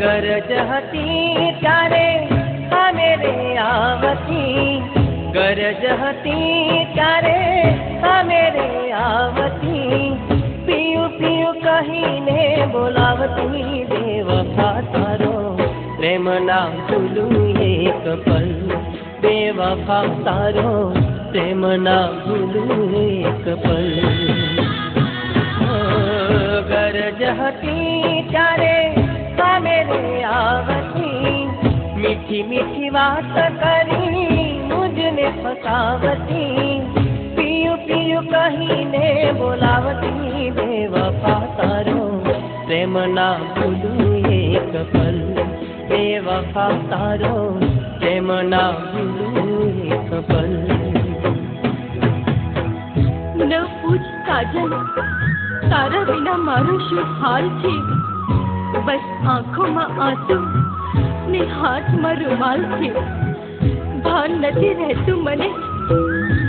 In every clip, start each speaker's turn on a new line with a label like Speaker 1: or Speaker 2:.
Speaker 1: गरजती त्यारे मेरे आवती, गरजती त्यारे मेरे आवती, पियू पियू कहीने बोलावती, बेवफा तारो प्रेम ना भूलू एक पल, बेवफा तारो प्रेम ना भूलू एक पल। गरजती त्यारे मेरे आवती, मीठी मीठी बात करी मुझने फसावती, पियू पियू कहीने बोलावती, बेवफा तारो प्रेम ना भूलू एक पल, बेवफा तारो प्रेम ना भूलू एक पल।
Speaker 2: न पूछ काजल तारा बिना मारो शू हाल थी, बस आँखों में आंसू ने हाथ में रुमाल थी, भान नहीं रहतु मने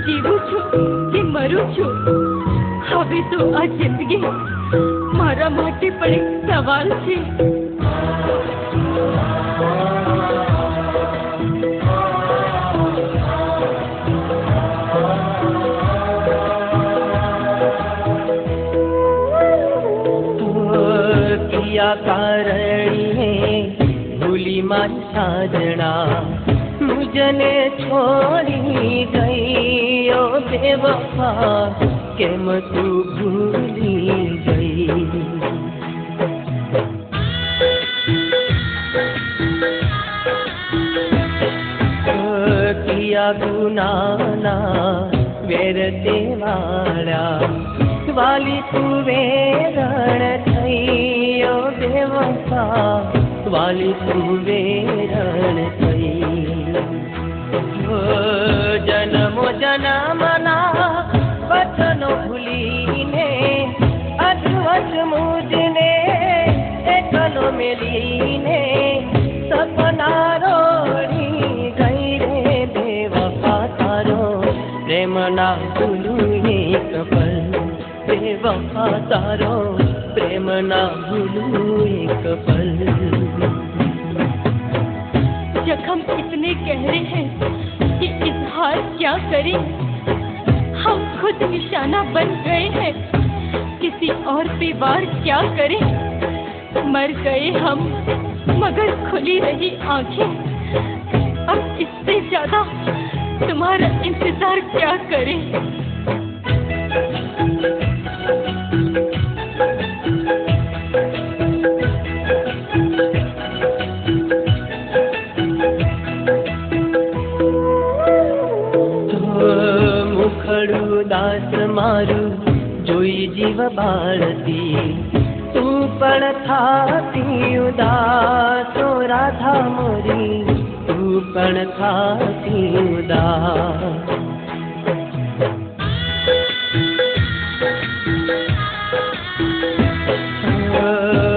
Speaker 2: जीवू छू कि मरू छू, हवे तो आ जिंदगी मारा माटे पर एक सवाल थी।
Speaker 1: करणी है भूली मारी साजना, मुझने छोड़ी गई ओ बेवफा, केम तू भूली गई। किया गुनाना वेरते वाला, वाली तू वेरण थई ओ बेवफा, वाली तू वेरण थई। जन्मो जन्मना वचनो भूलीने, अधवच मुझने एकलो मेलीने, सपना रोड़ी गई रे बेवफा तारो प्रेम ना भूलू एक पल, बेवफा तारो प्रेम ना भूलू एक पल।
Speaker 2: जख्म इतने गहरे हैं कि इजहार क्या करें, हम खुद निशाना बन गए हैं, किसी और पे वार क्या करें। मर गए हम मगर खुली रही आंखें, अब इससे ज्यादा तुम्हारा इंतजार क्या करें।
Speaker 1: दास मारू जोई जीव बाळती, तू पण थाती उदास ओ राधा मोरी, तू पण थाती उदास।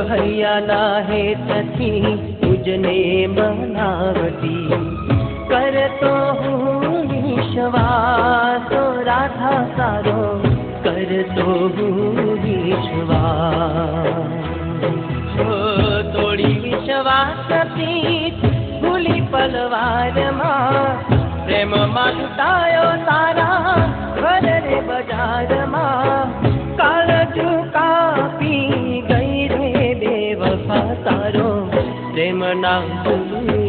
Speaker 1: हैया नाहे तथी तुझने मनावती, करतो हूँ विश्वास ओ राधा सारो, करतो हूँ विश्वास। तोड़ी विश्वास पीठ भूली पलवार माँ, प्रेम मां लुटायो तारा घर रे बाजार मां, काल झुका पी गई रे बेवफा तारो प्रेम ना भूलू